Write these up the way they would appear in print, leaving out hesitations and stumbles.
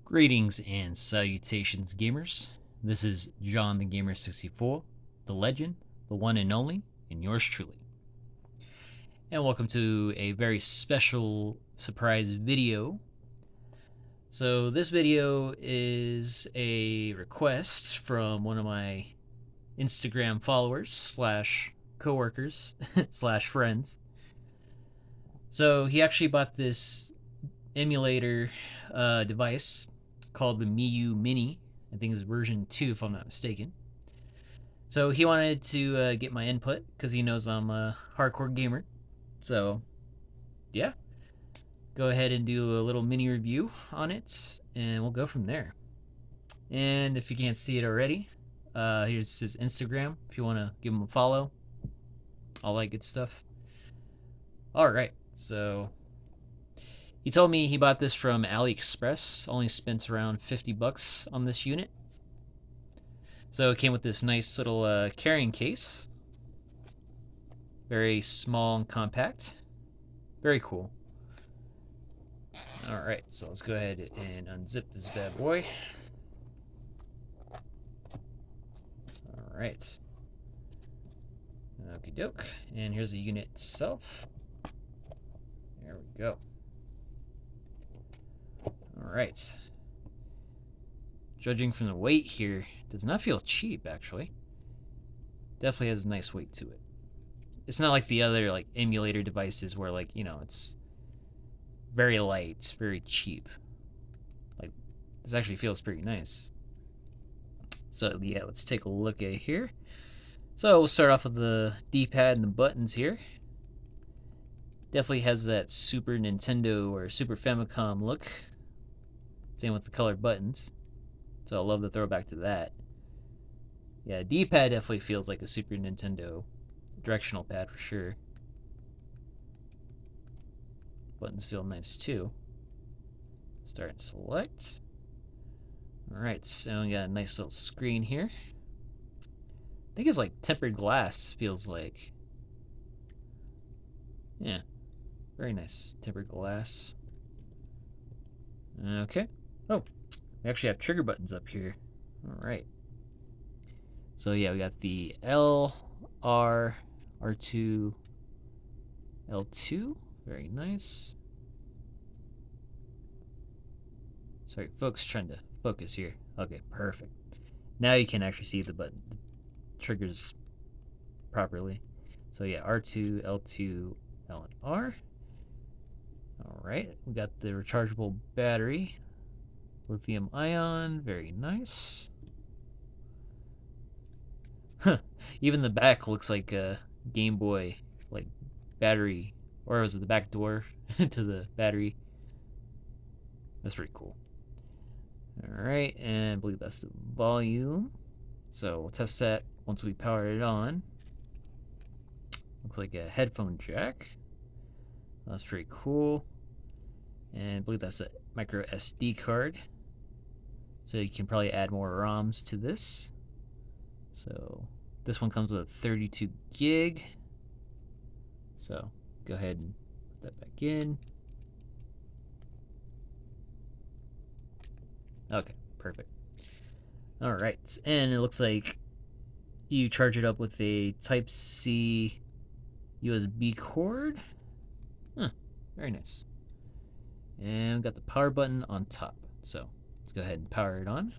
Greetings and salutations, gamers. This is John the Gamer 64, the legend, the one and only, and yours truly. And welcome to a very special surprise video. So this video is a request from one of my Instagram followers slash coworkers slash friends. So he actually bought this emulator device called the Miyoo Mini. I think it's version 2 if I'm not mistaken. So he wanted to get my input because he knows I'm a hardcore gamer. So yeah, go ahead and do a little mini review on it and we'll go from there. And if you can't see it already, here's his Instagram if you want to give him a follow. All that good stuff. Alright, so he told me he bought this from AliExpress, only spent around 50 bucks on this unit. So it came with this nice little carrying case. Very small and compact. Very cool. Alright, so let's go ahead and unzip this bad boy. Alright. Okie doke. And here's the unit itself. There we go. Alright. Judging from the weight here, does not feel cheap actually. Definitely has a nice weight to it. It's not like the other like emulator devices where like, you know, it's very light, it's very cheap. Like this actually feels pretty nice. So yeah, let's take a look at here. So we'll start off with the D-pad and the buttons here. Definitely has that Super Nintendo or Super Famicom look. Same with the colored buttons. So I love the throwback to that. Yeah, D-pad definitely feels like a Super Nintendo directional pad for sure. Buttons feel nice too. Start and select. Alright, so we got a nice little screen here. I think it's like tempered glass, feels like. Yeah, very nice tempered glass. Okay. Oh, we actually have trigger buttons up here. Alright. So yeah, we got the L, R, R2, L2. Very nice. Sorry, folks, trying to focus here. Okay, perfect. Now you can actually see the button, the triggers properly. So yeah, R2, L2, L and R. Alright, we got the rechargeable battery. Lithium ion, very nice. Huh, even the back looks like a Game Boy, like battery, or was it the back door to the battery? That's pretty cool. Alright, and I believe that's the volume. So we'll test that once we power it on. Looks like a headphone jack. That's pretty cool. And I believe that's a micro SD card. So you can probably add more ROMs to this. So this one comes with a 32 gig. So go ahead and put that back in. Okay, perfect. Alright, and it looks like you charge it up with a Type-C USB cord. Huh, very nice. And we've got the power button on top. So let's go ahead and power it on.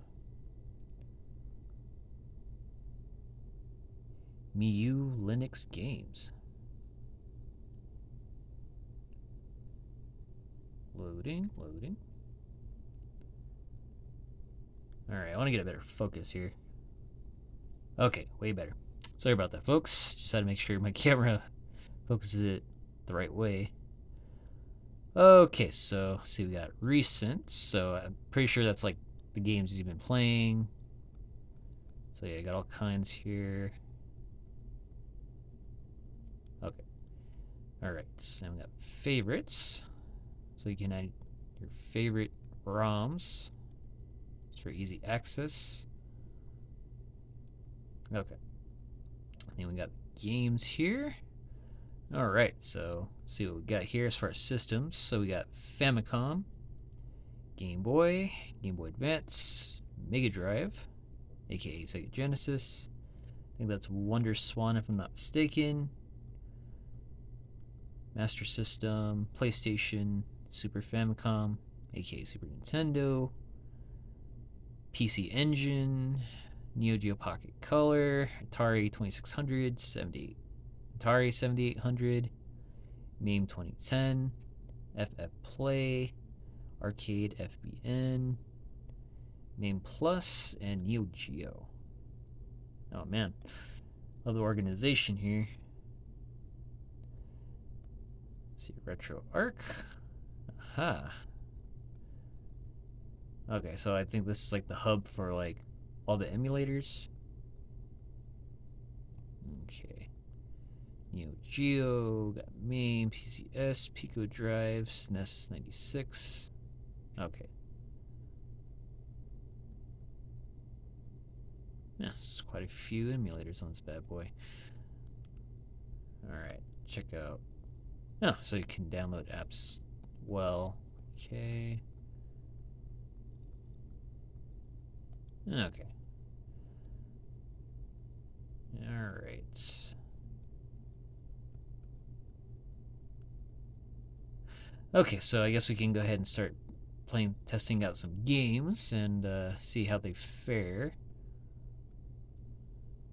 Miyoo Linux games. Loading, loading. Alright, I want to get a better focus here. Okay, way better. Sorry about that, folks. Just had to make sure my camera focuses it the right way. Okay, so see, we got recent. So I'm pretty sure that's like the games you've been playing. So yeah, I got all kinds here. Okay. Alright, so we got favorites. So you can add your favorite ROMs. It's for easy access. Okay. And then we got games here. Alright, so let's see what we got here as far as systems. So we got Famicom, Game Boy, Game Boy Advance, Mega Drive, aka Sega Genesis. I think that's Wonder Swan if I'm not mistaken. Master System, PlayStation, Super Famicom, aka Super Nintendo, PC Engine, Neo Geo Pocket Color, Atari 2600, 78, Atari 7800, MAME 2010, FF Play, Arcade FBN, MAME Plus, and Neo Geo. Oh man, love the organization here. Let's see, Retro Arc. Aha. Okay, so I think this is like the hub for like all the emulators. Okay. Neo Geo, got MAME, PCS, Pico Drive, SNES 96. Okay. Yeah, there's quite a few emulators on this bad boy. Alright, check out. Oh, so you can download apps well. Okay. Okay. Alright. Okay, so I guess we can go ahead and start testing out some games and see how they fare.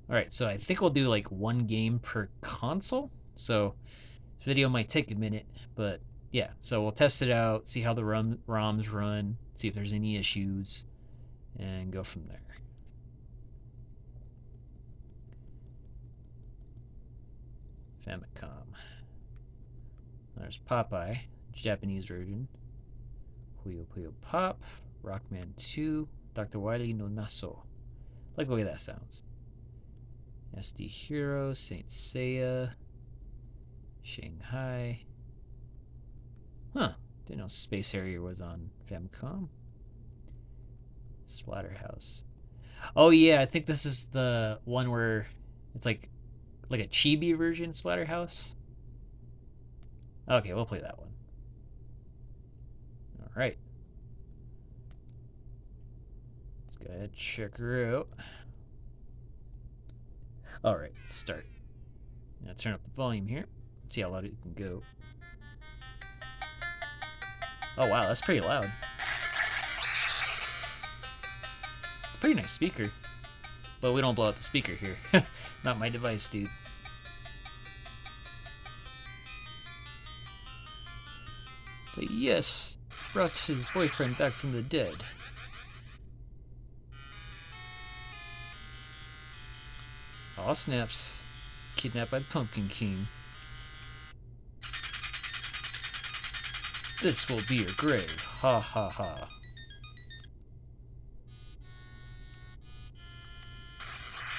Alright, so I think we'll do like one game per console. So this video might take a minute, but yeah, so we'll test it out, see how the ROMs run, see if there's any issues, and go from there. Famicom. There's Popeye, Japanese version. Puyo Puyo Pop, Rockman 2, Dr. Wily no Naso. Like the way that sounds. SD Hero, Saint Seiya, Shanghai. Huh, didn't know Space Harrier was on Famicom. Splatterhouse. Oh yeah, I think this is the one where it's like a chibi version Splatterhouse. Okay, we'll play that one. Alright. Let's go ahead and check her out. Alright, start. Now turn up the volume here. See how loud it can go. Oh wow, that's pretty loud. It's a pretty nice speaker. But we don't blow out the speaker here. Not my device, dude. So yes, brought his boyfriend back from the dead. Aw snaps. Kidnapped by Pumpkin King. This will be your grave. Ha ha ha.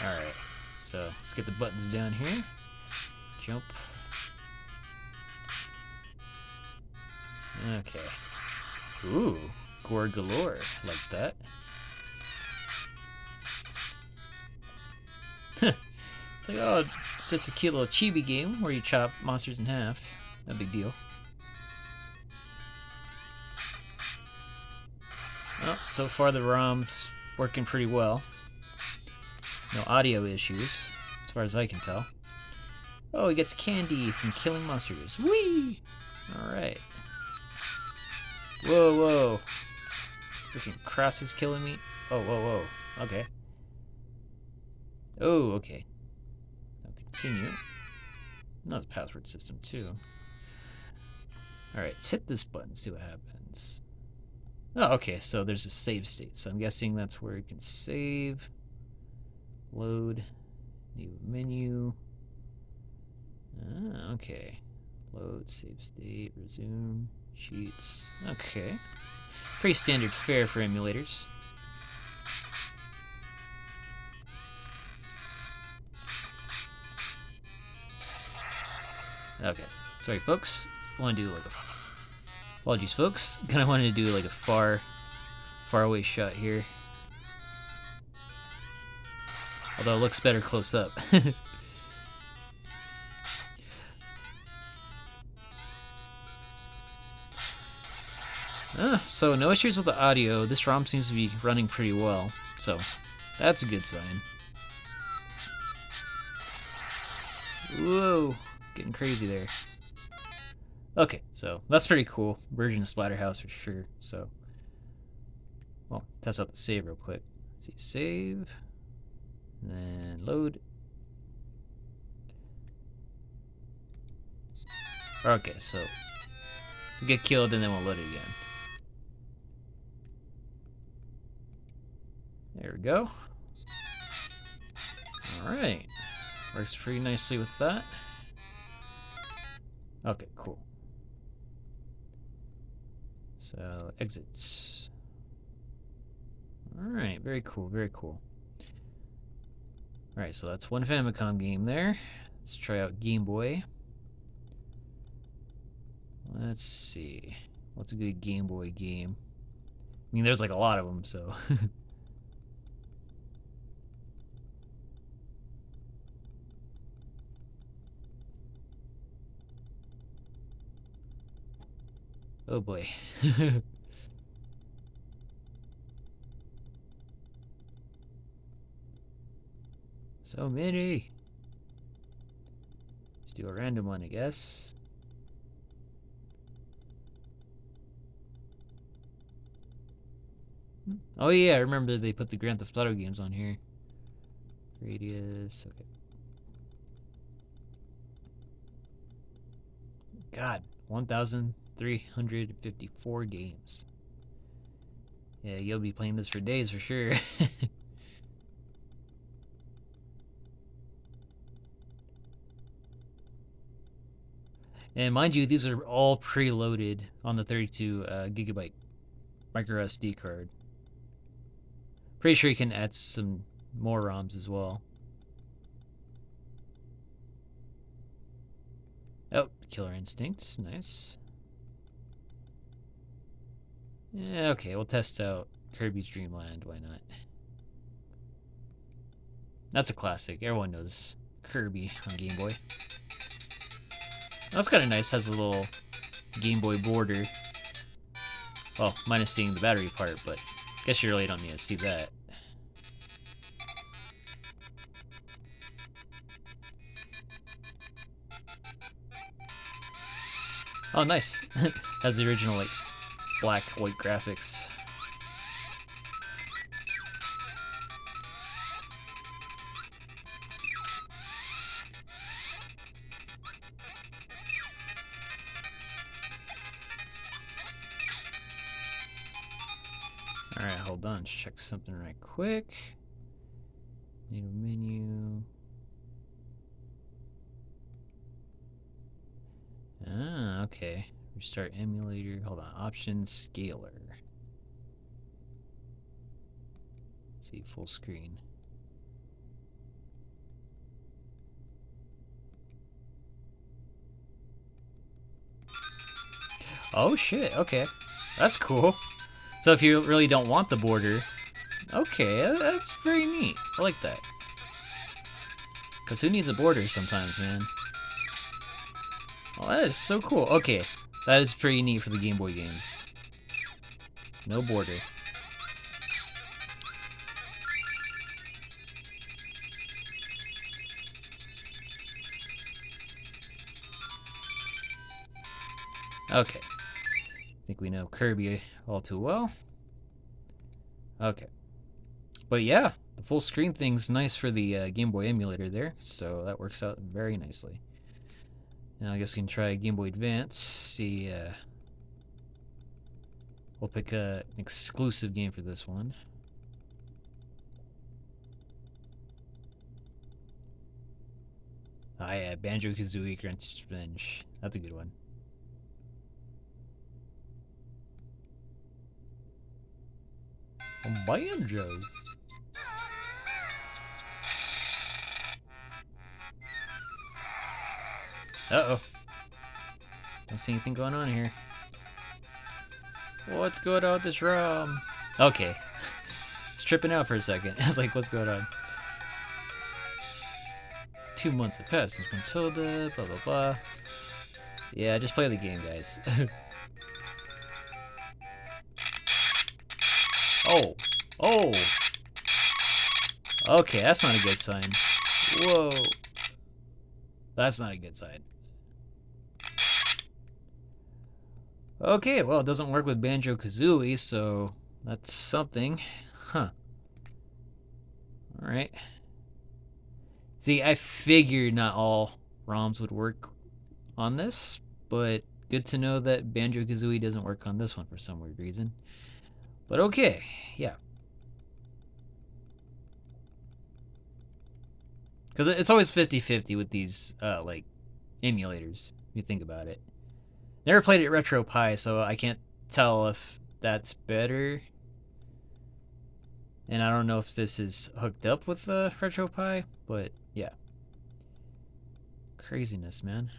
Alright, so let's get the buttons down here. Jump. Okay. Ooh, gore galore. Like that. It's like, oh, it's just a cute little chibi game where you chop monsters in half. No big deal. Well, so far the ROM's working pretty well. No audio issues, as far as I can tell. Oh, he gets candy from killing monsters. Whee! Alright. Whoa, whoa. Freaking cross is killing me. Oh, whoa, whoa. Okay. Oh, okay. Now continue. No, it's password system too. Alright, let's hit this button, see what happens. Oh, okay, so there's a save state. So I'm guessing that's where you can save. Load. New menu. Ah, okay. Load, save state, resume, cheats. Okay. Pretty standard fare for emulators. Okay. Sorry, folks. I want to do like a... Apologies, folks. Kind of wanted to do like a far away shot here. Although it looks better close up. So no issues with the audio. This ROM seems to be running pretty well, so that's a good sign. Whoa, getting crazy there. Okay, so that's pretty cool. Version of Splatterhouse for sure. So, well, test out the save real quick. Let's see, save, and then load. Okay, so we get killed and then we'll load it again. There we go. Alright. Works pretty nicely with that. Okay, cool. So, exits. Alright, very cool, very cool. Alright, so that's one Famicom game there. Let's try out Game Boy. Let's see. What's a good Game Boy game? I mean, there's like a lot of them, so. Oh boy. So many. Let's do a random one, I guess. Oh yeah, I remember they put the Grand Theft Auto games on here. Radius, okay. God, 1,354 games. Yeah, you'll be playing this for days for sure. And mind you, these are all preloaded on the 32 gigabyte micro SD card. Pretty sure you can add some more ROMs as well. Oh, Killer Instinct, nice. Yeah, okay, we'll test out Kirby's Dreamland, why not? That's a classic, everyone knows Kirby on Game Boy. That's kind of nice, has a little Game Boy border. Well, minus seeing the battery part, but I guess you really don't need to see that. Oh, nice. Has the original, like, black, white graphics. Alright, hold on. Let's check something right quick. Need a menu. Ah, okay. Restart emulator. Hold on. Options, scaler. Let's see, full screen. Oh shit, okay. That's cool. So if you really don't want the border, okay, that's very neat. I like that. Because who needs a border sometimes, man? Oh, that is so cool. Okay, that is pretty neat for the Game Boy games. No border. Okay. I think we know Kirby all too well. Okay. But yeah, the full screen thing's nice for the Game Boy emulator there, so that works out very nicely. Now I guess we can try Game Boy Advance. See, we'll pick an exclusive game for this one. Ah yeah, Banjo-Kazooie Grunch Revenge. That's a good one. Banjo. Uh-oh. Don't see anything going on here. What's going on with this ROM? Okay. It's tripping out for a second. I was like, what's going on? 2 months have passed since Matilda, blah blah blah. Yeah, just play the game, guys. Oh. Oh. Okay, that's not a good sign. Whoa. That's not a good sign. Okay, well, it doesn't work with Banjo-Kazooie, so that's something. Huh. Alright. See, I figured not all ROMs would work on this, but good to know that Banjo-Kazooie doesn't work on this one for some weird reason. But okay, yeah. Because it's always 50-50 with these, like, emulators, if you think about it. Never played it RetroPie, so I can't tell if that's better. And I don't know if this is hooked up with the RetroPie, but yeah. Craziness, man.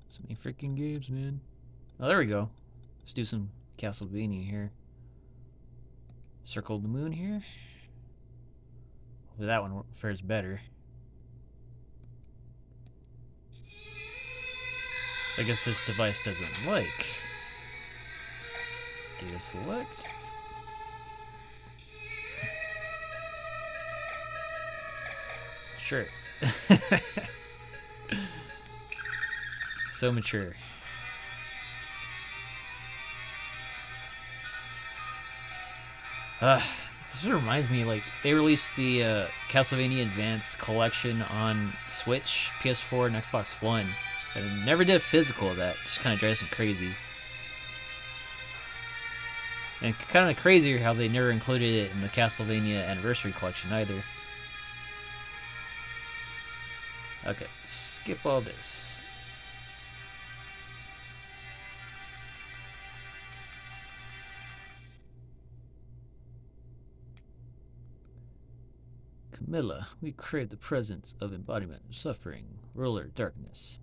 So many freaking games, man. Oh, there we go. Let's do some Castlevania here. Circle the Moon here. Hopefully that one fares better. So I guess this device doesn't like data select. Sure. So mature. This reminds me, like, they released the Castlevania Advance collection on Switch, PS4, and Xbox One. But I never did a physical of that. Just kind of drives me crazy. And kind of crazier how they never included it in the Castlevania Anniversary Collection either. Okay, skip all this. Camilla, we crave the presence of embodiment of suffering, ruler darkness.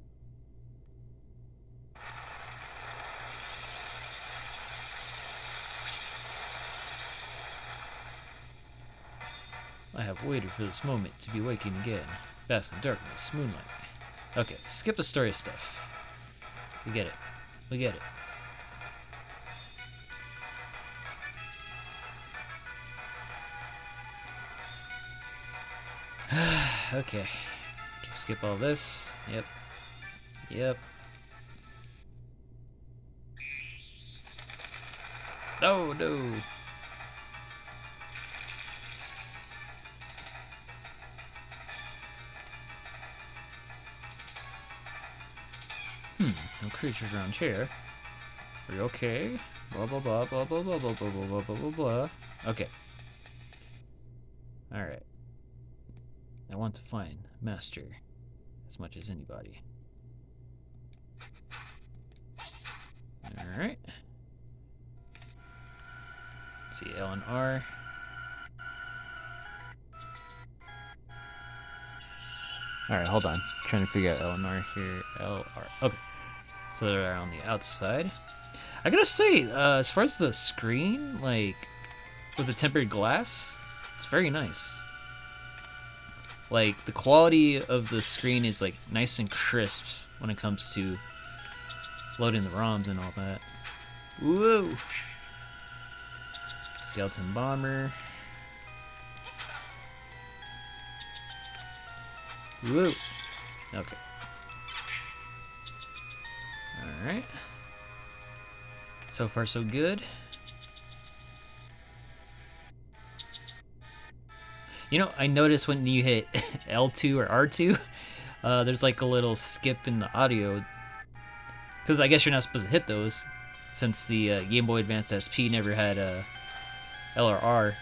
I have waited for this moment to be waking again. Bask in darkness, moonlight. Okay, skip the story stuff. We get it. We get it. Okay. Skip all this. Yep. Yep. Oh, no. No creatures around here. Are you okay? Blah, blah, blah, blah, blah, blah, blah, blah, blah, blah, blah, blah. Okay. Alright. I want to find Master as much as anybody. Alright. Let's see, L and R. Alright, hold on. I'm trying to figure out L and R here. L, R. Okay. So they're on the outside. I gotta say, as far as the screen, like, with the tempered glass, it's very nice. Like, the quality of the screen is, like, nice and crisp when it comes to loading the ROMs and all that. Whoa! Skeleton Bomber. Whoa! Okay. Alright. So far, so good. You know, I noticed when you hit L2 or R2, there's like a little skip in the audio. Because I guess you're not supposed to hit those, since the Game Boy Advance SP never had L or R.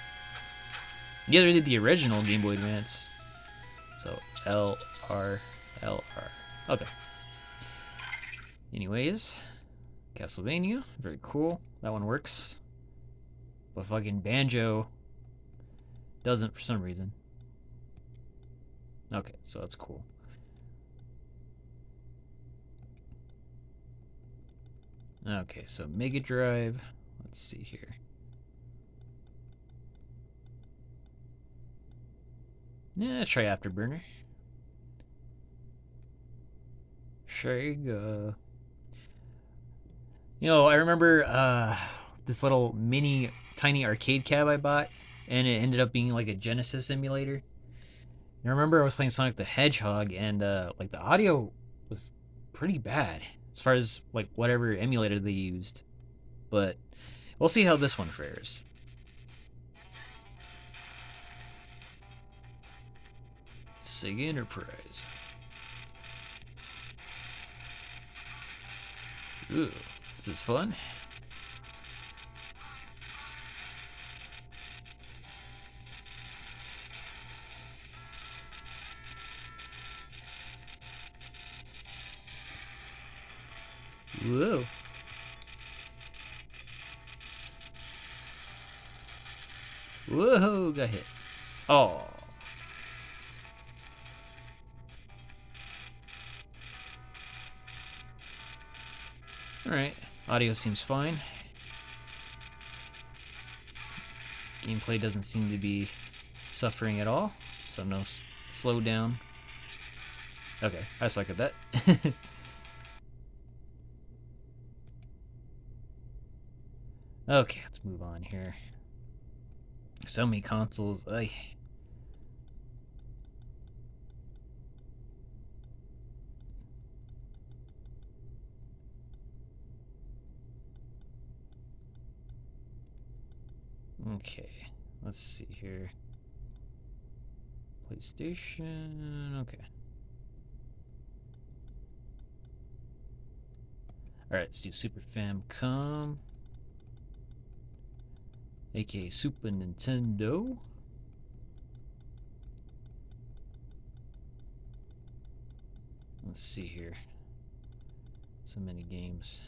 Neither did the original Game Boy Advance. So L, R, L, R. Okay. Anyways, Castlevania, very cool. That one works. But fucking Banjo doesn't for some reason. Okay, so that's cool. Okay, so Mega Drive. Let's see here. Yeah, try Afterburner. Sega. You know, I remember this little mini tiny arcade cab I bought, and it ended up being like a Genesis emulator. And I remember I was playing Sonic the Hedgehog, and like the audio was pretty bad as far as like whatever emulator they used. But we'll see how this one fares. Sega Enterprise. Ooh, this is fun. Whoa. Whoa, got hit. Oh. Alright, audio seems fine. Gameplay doesn't seem to be suffering at all, so no slowdown. Okay, I suck at that. Okay, let's move on here. So many consoles. Ay. Okay, let's see here. PlayStation. Okay. Alright, let's do Super Famicom. aka Super Nintendo. Let's see here. So many games.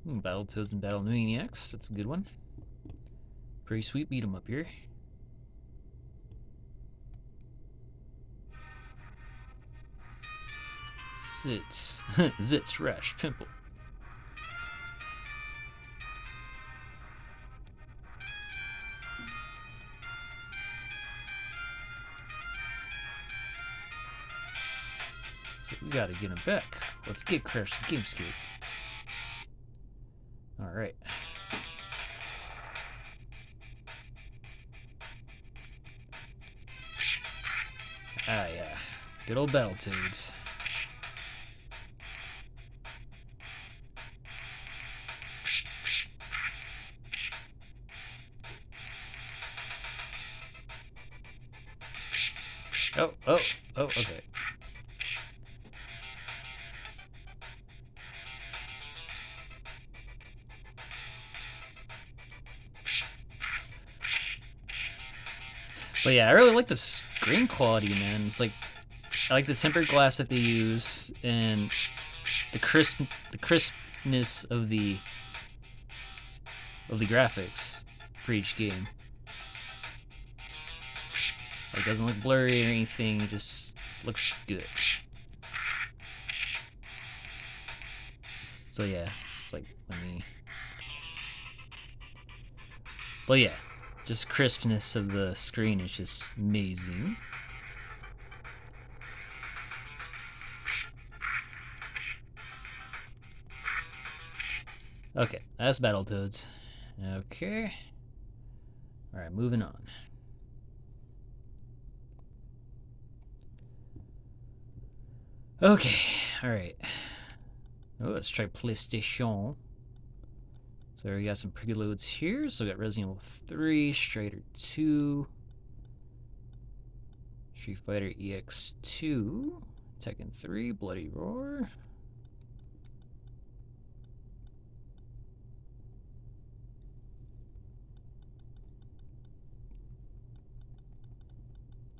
Battletoads and Battle Maniacs. That's a good one. Pretty sweet beat 'em up here. Zits. Zits, rash, pimple. So we gotta get him back. Let's get Crash the Gamescape. Alright. Ah, yeah. Good old Battletoads. Oh, okay. But yeah, I really like the screen quality, man. It's like, I like the tempered glass that they use and the crispness of the graphics for each game. Like, it doesn't look blurry or anything, it just looks good. So yeah, like, let me... But yeah, just crispness of the screen is just amazing. Okay, that's Battletoads. Okay. Alright, moving on. Okay, alright. Oh, let's try PlayStation. So we got some preloads here. So we got Resident Evil 3, Strider 2, Street Fighter EX2, Tekken 3, Bloody Roar.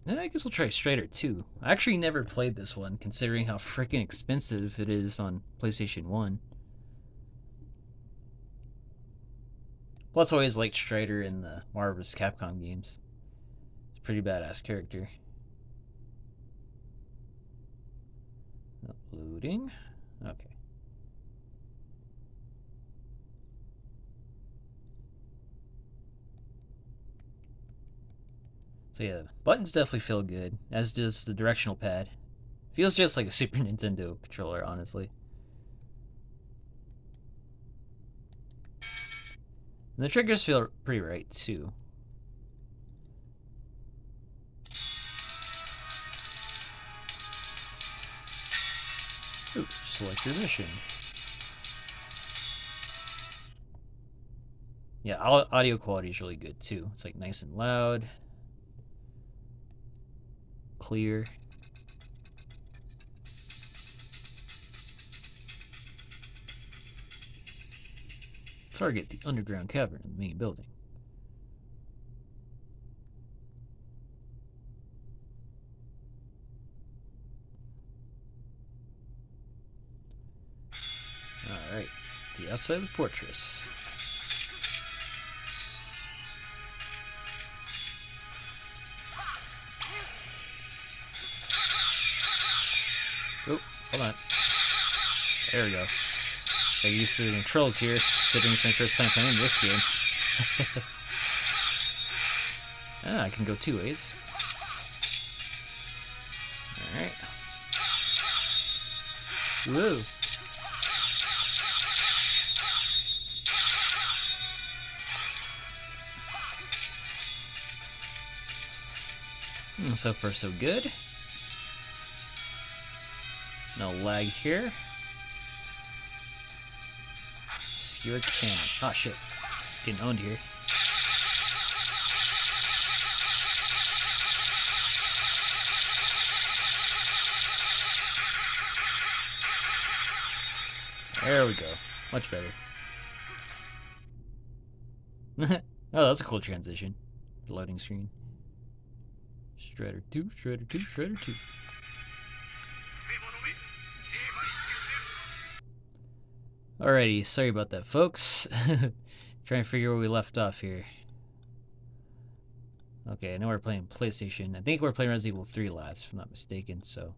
I guess we'll try Strider 2. I actually never played this one, considering how freaking expensive it is on PlayStation 1. Plus, I always liked Strider in the Marvel vs. Capcom games. It's a pretty badass character. Loading. Okay. So yeah, buttons definitely feel good, as does the directional pad. Feels just like a Super Nintendo controller, honestly. And the triggers feel pretty right, too. Ooh, select your mission. Yeah, audio quality is really good, too. It's like nice and loud. Clear. Target the underground cavern in the main building. Alright, the outside of the fortress. Oh, hold on. There we go. Get used to the controls here, considering it's my first time playing this game. I can go 2 ways. Alright. Whoa. So far, so good. No lag here. Skewer cannon. Oh shit. Getting owned here. There we go. Much better. Oh, that's a cool transition. Loading screen. Shredder 2, Shredder 2, Shredder 2. Alrighty, sorry about that, folks. Trying to figure where we left off here. Okay, I know we're playing PlayStation. I think we're playing Resident Evil 3 last, if I'm not mistaken. So,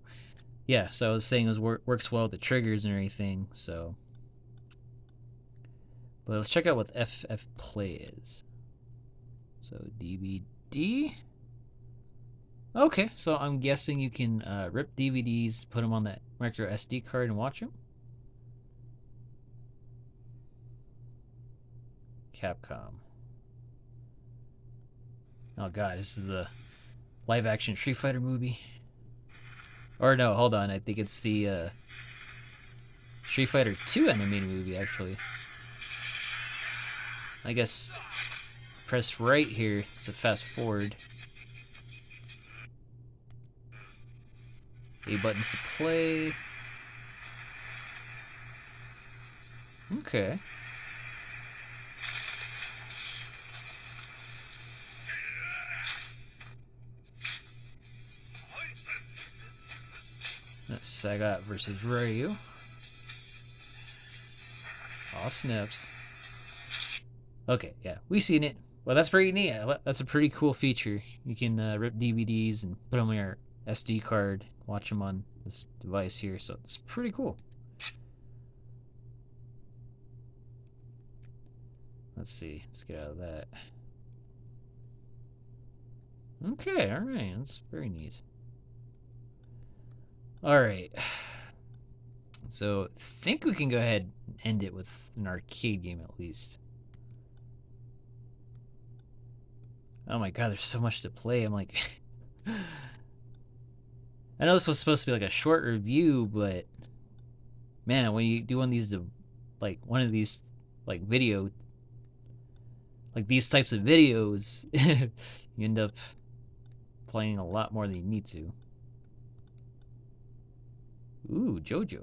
yeah, so I was saying it works well with the triggers and everything, so. But let's check out what FF Play is. So, DVD. Okay, so I'm guessing you can rip DVDs, put them on that micro SD card, and watch them. Capcom. Oh god, this is the live-action Street Fighter movie. Or no, hold on, I think it's the Street Fighter 2 animated movie, actually. I guess press right here to fast forward. A buttons to play. Okay. That's Sagat versus Ryu. Aw, snaps. Okay, yeah, we seen it. Well, that's pretty neat. That's a pretty cool feature. You can rip DVDs and put them on your SD card, watch them on this device here, so it's pretty cool. Let's see. Let's get out of that. Okay, alright. That's very neat. Alright. So, I think we can go ahead and end it with an arcade game at least. Oh my god, there's so much to play. I'm like... I know this was supposed to be like a short review, but... Man, when you do one of these... Like, one of these... Like, video... Like, these types of videos... you end up... playing a lot more than you need to. Ooh, JoJo.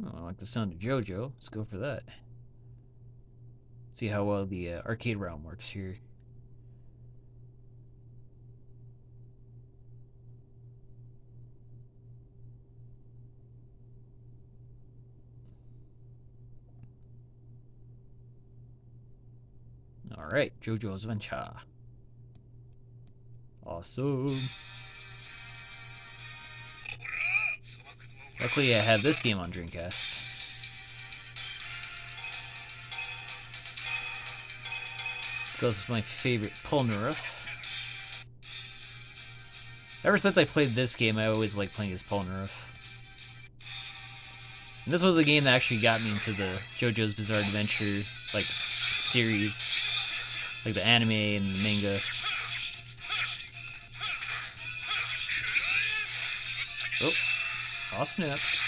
Oh, I like the sound of JoJo. Let's go for that. See how well the arcade realm works here. Alright, JoJo's Adventure. Awesome. Luckily I had this game on Dreamcast. This goes with my favorite Polnareff. Ever since I played this game, I always liked playing as Polnareff. And this was a game that actually got me into the JoJo's Bizarre Adventure like series, like the anime and the manga. Oh, all snaps.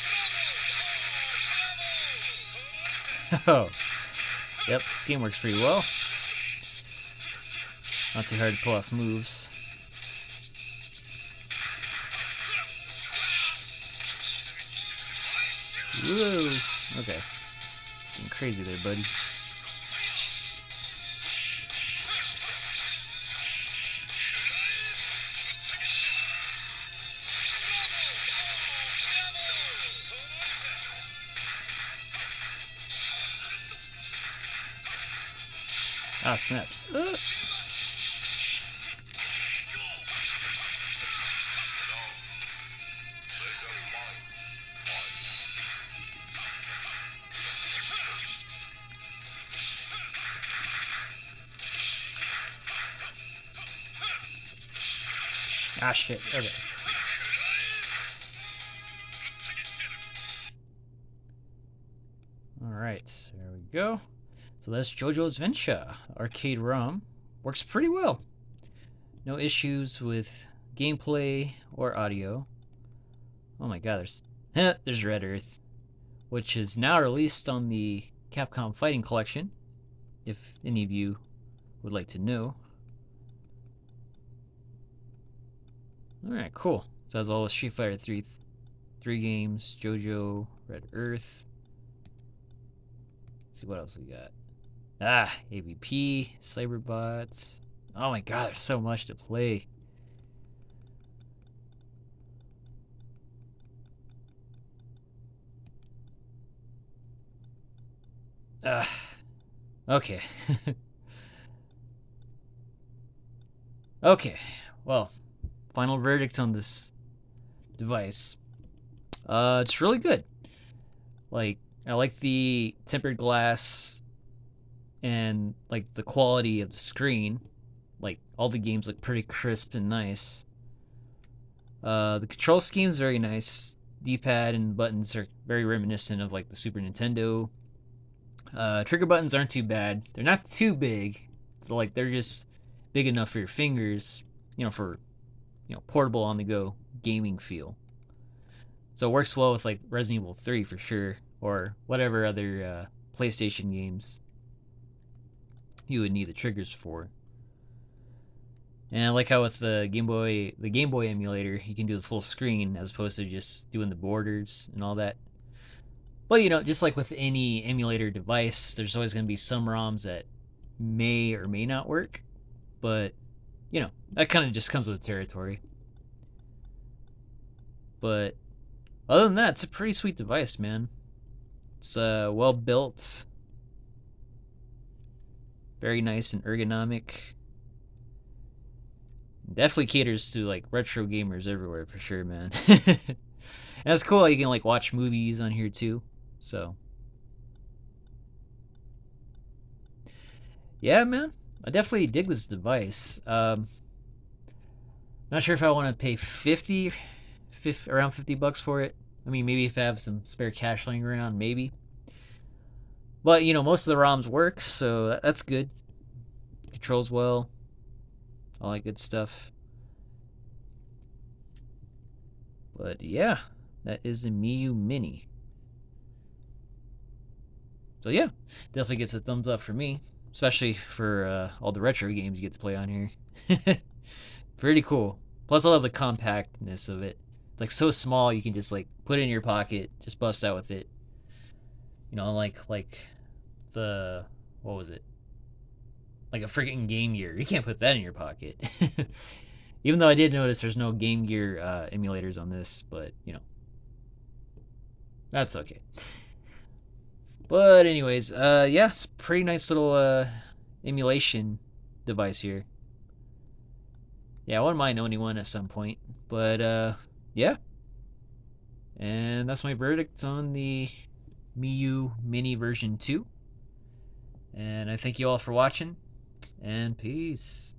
Oh, yep, this game works pretty well. Not too hard to pull off moves. Whoa, okay. Getting crazy there, buddy. Ah, snaps. Ah, shit. Okay. Alright, there we go. So that's JoJo's Venture arcade ROM. Works pretty well. No issues with gameplay or audio. Oh my god, there's Red Earth, which is now released on the Capcom Fighting Collection, if any of you would like to know. Alright, cool. So it has all the Street Fighter 3 games, JoJo, Red Earth. Let's see what else we got. Ah, AVP, Cyberbots. Oh my god, there's so much to play. Okay. Okay, well, final verdict on this device. It's really good. Like, I like the tempered glass and like the quality of the screen. Like, all the games look pretty crisp and nice. The control scheme is very nice. D-pad and buttons are very reminiscent of like the Super Nintendo. Trigger buttons aren't too bad. They're not too big. So like they're just big enough for your fingers, for portable on the go gaming feel. So it works well with like Resident Evil 3 for sure, or whatever other PlayStation games you would need the triggers for. And I like how with the Game Boy emulator, you can do the full screen as opposed to just doing the borders and all that. But just like with any emulator device, there's always going to be some ROMs that may or may not work. But that kind of just comes with the territory. But other than that, it's a pretty sweet device, man. It's well built, very nice and ergonomic. Definitely caters to like retro gamers everywhere for sure, man. And it's cool. You can like watch movies on here too. So yeah, man, I definitely dig this device. Not sure if I want to pay around $50 for it. I mean, maybe if I have some spare cash laying around, maybe. But most of the ROMs work, so that's good. Controls well, all that good stuff. But yeah, that is the Miyoo Mini. So yeah, definitely gets a thumbs up for me, especially for all the retro games you get to play on here. Pretty cool. Plus, I love the compactness of it. It's like so small, you can just like put it in your pocket, just bust out with it. Like the what was it? Like a freaking Game Gear. You can't put that in your pocket. Even though I did notice there's no Game Gear emulators on this, but that's okay. But anyways, yeah, it's a pretty nice little emulation device here. Yeah, I wouldn't mind owning one at some point. But yeah. And that's my verdict on the Miyoo Mini version 2. And I thank you all for watching, and peace.